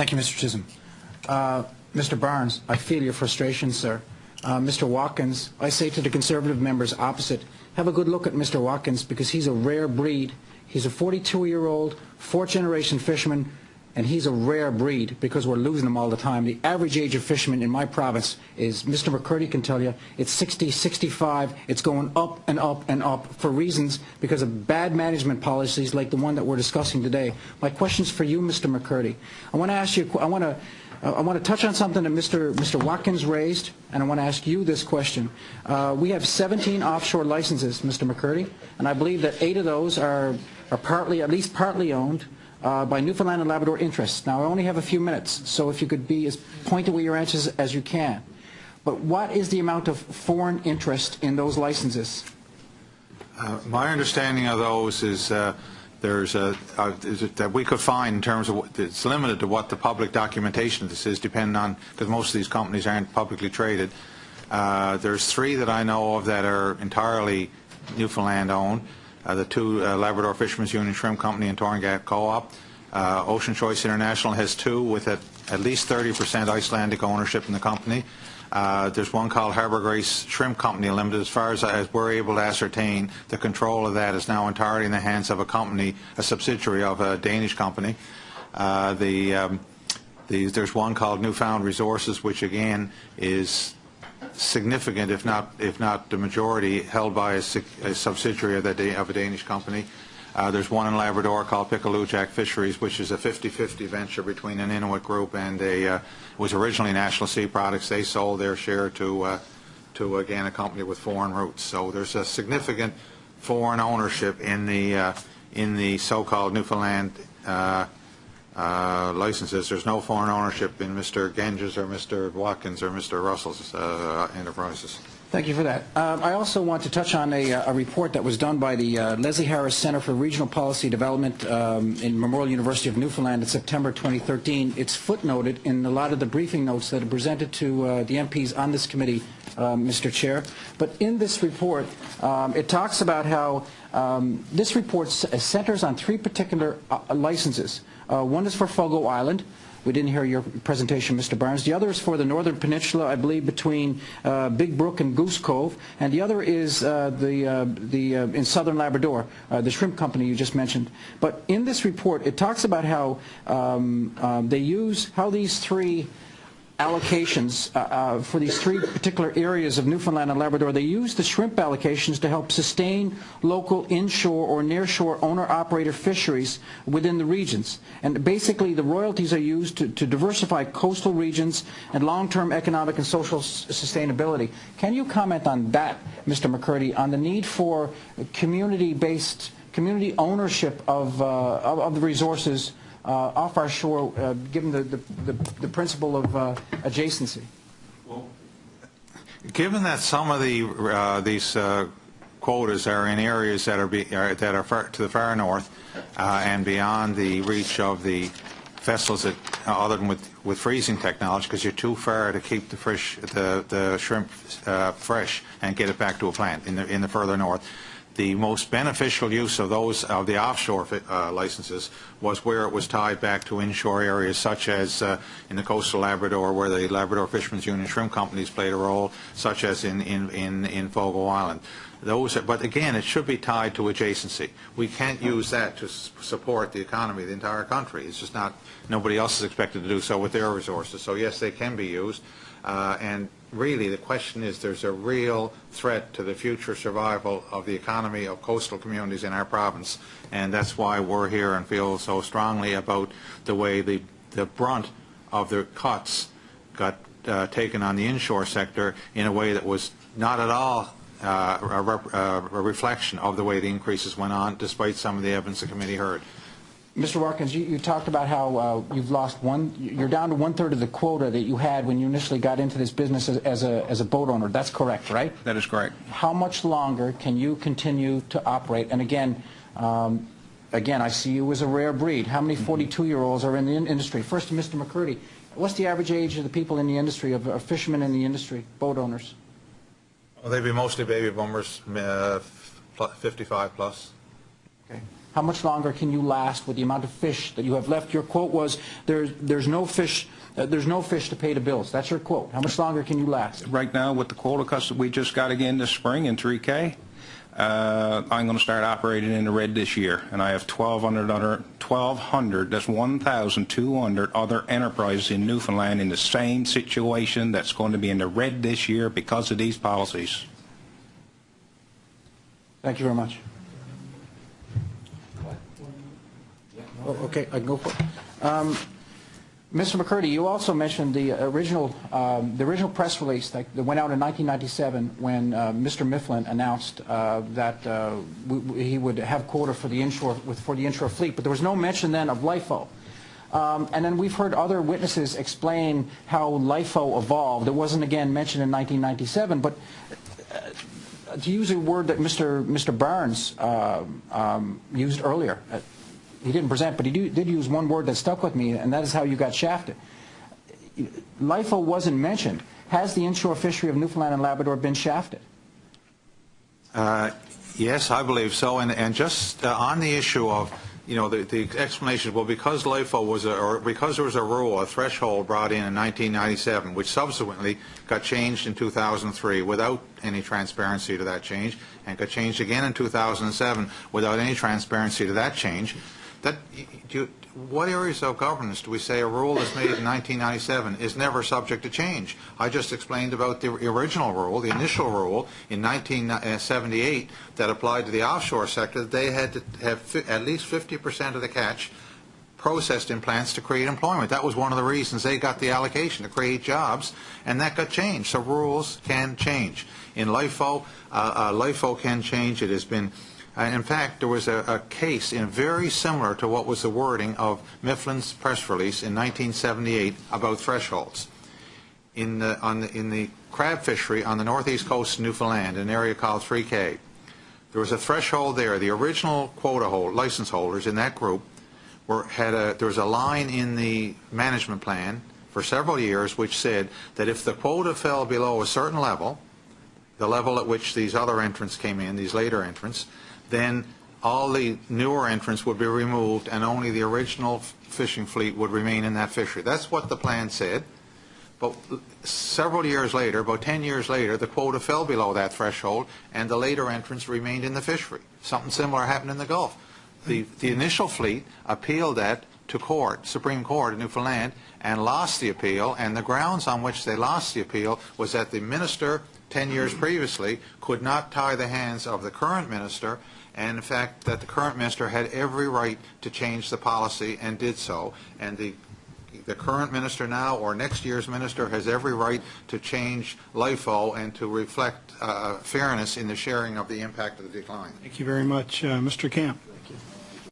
Thank you, Mr. Chisholm. Mr. Barnes, I feel your frustration, sir. Mr. Watkins, I say to the Conservative members opposite, have a good look at Mr. Watkins because he's a rare breed. He's a 42-year-old, fourth-generation fisherman, and he's a rare breed because we're losing them all the time. The average age of fishermen in my province is, Mr. McCurdy can tell you, it's 60, 65. It's going up and up and up for reasons because of bad management policies like the one that we're discussing today. My question's for you, Mr. McCurdy. I want to ask you, I want to touch on something that Mr. Watkins raised, and I want to ask you this question. We have 17 offshore licenses, Mr. McCurdy, and I believe that 8 of those are partly, at least partly owned by Newfoundland and Labrador interests. Now, I only have a few minutes, so if you could be as pointed with your answers as you can. But what is the amount of foreign interest in those licenses? My understanding of those is that we could find in terms of it's limited to what the public documentation this is, depending on, because most of these companies aren't publicly traded. There's 3 that I know of that are entirely Newfoundland owned. The 2 Labrador Fishermen's Union Shrimp Company and Torngat Co-op. Ocean Choice International has 2 with at least 30% Icelandic ownership in the company. There's one called Harbour Grace Shrimp Company Limited. As far as we're able to ascertain, the control of that is now entirely in the hands of a company, a subsidiary of a Danish company. There's one called Newfound Resources, which again is significant, if not the majority, held by a subsidiary of a Danish company. There's one in Labrador called Pikalujak Fisheries, which is a 50-50 venture between an Inuit group and was originally National Sea Products. They sold their share to again a company with foreign roots. So there's a significant foreign ownership in the so-called Newfoundland licenses. There's no foreign ownership in Mr. Genge's or Mr. Watkins or Mr. Russell's enterprises. Thank you for that. I also want to touch on a report that was done by the Leslie Harris Center for Regional Policy Development in Memorial University of Newfoundland in September 2013. It's footnoted in a lot of the briefing notes that are presented to the MPs on this committee, Mr. Chair. But in this report, it talks about how this report centers on 3 particular licenses. One is for Fogo Island. We didn't hear your presentation, Mr. Barnes. The other is for the Northern Peninsula, I believe, between Big Brook and Goose Cove, and the other is in Southern Labrador, the shrimp company you just mentioned. But in this report, it talks about how how these 3 allocations for these 3 particular areas of Newfoundland and Labrador, they use the shrimp allocations to help sustain local inshore or nearshore owner-operator fisheries within the regions. And basically the royalties are used to diversify coastal regions and long-term economic and social sustainability. Can you comment on that, Mr. McCurdy, on the need for community-based, community ownership of the resources off our shore, given the principle of adjacency? Well, given that some of these quotas are in areas that are far to the far north and beyond the reach of the vessels that, other than with freezing technology, because you're too far to keep the shrimp fresh and get it back to a plant in the further north. The most beneficial use of the offshore licenses was where it was tied back to inshore areas, such as in the coastal Labrador, where the Labrador Fishermen's Union Shrimp Companies played a role, such as in Fogo Island. But again, it should be tied to adjacency. We can't use that to support the economy of the entire country. It's just not. Nobody else is expected to do so with their resources. So yes, they can be used, and really the question is, there's a real threat to the future survival of the economy of coastal communities in our province, and that's why we're here and feel so strongly about the way the brunt of the cuts got taken on the inshore sector in a way that was not at all a reflection of the way the increases went on, despite some of the evidence the committee heard. Mr. Watkins, you talked about how you're down to 1/3 of the quota that you had when you initially got into this business as a boat owner. That's correct, right? That is correct. How much longer can you continue to operate? And again, I see you as a rare breed. How many 42-year-olds are in the industry? First to Mr. McCurdy. What's the average age of the people in the industry, of fishermen in the industry, boat owners? Well, they'd be mostly baby boomers, 55 plus. Okay. How much longer can you last with the amount of fish that you have left? Your quote was, there's no fish to pay the bills. That's your quote. How much longer can you last? Right now, with the quota cuts that we just got again this spring in 3K, I'm going to start operating in the red this year, and I have 1,200, that's 1,200 other enterprises in Newfoundland in the same situation that's going to be in the red this year because of these policies. Thank you very much. Oh, okay, I can go for it. Mr. McCurdy, you also mentioned the original press release that went out in 1997 when Mr. Mifflin announced that he would have quota for the inshore fleet, but there was no mention then of LIFO. And then we've heard other witnesses explain how LIFO evolved. It wasn't again mentioned in 1997, but to use a word that Mr. Barnes used earlier. He didn't present, but he did use one word that stuck with me, and that is how you got shafted. LIFO wasn't mentioned. Has the inshore fishery of Newfoundland and Labrador been shafted? Yes, I believe so. And just on the issue of, you know, the explanation, well, because LIFO was because there was a rule, a threshold brought in 1997, which subsequently got changed in 2003 without any transparency to that change, and got changed again in 2007 without any transparency to that change. What areas of governance do we say a rule that's made in 1997 is never subject to change? I just explained about the original rule, the initial rule in 1978 that applied to the offshore sector, that they had to have at least 50% of the catch processed in plants to create employment. That was one of the reasons they got the allocation, to create jobs, and that got changed. So rules can change. In LIFO, LIFO can change. It has been... in fact, there was a case very similar to what was the wording of Mifflin's press release in 1978 about thresholds. In the crab fishery on the northeast coast of Newfoundland, an area called 3K, there was a threshold there. The original quota license holders in that group there was a line in the management plan for several years which said that if the quota fell below a certain level, the level at which these other entrants came in, these later entrants, then all the newer entrants would be removed and only the original fishing fleet would remain in that fishery. That's what the plan said. But several years later, about 10 years later, the quota fell below that threshold and the later entrants remained in the fishery. Something similar happened in the Gulf. The initial fleet appealed that to court, Supreme Court in Newfoundland, and lost the appeal, and the grounds on which they lost the appeal was that the minister 10 years previously could not tie the hands of the current minister, and in fact that the current minister had every right to change the policy and did so, and the current minister now or next year's minister has every right to change LIFO and to reflect fairness in the sharing of the impact of the decline. Thank you very much. Mr. Camp.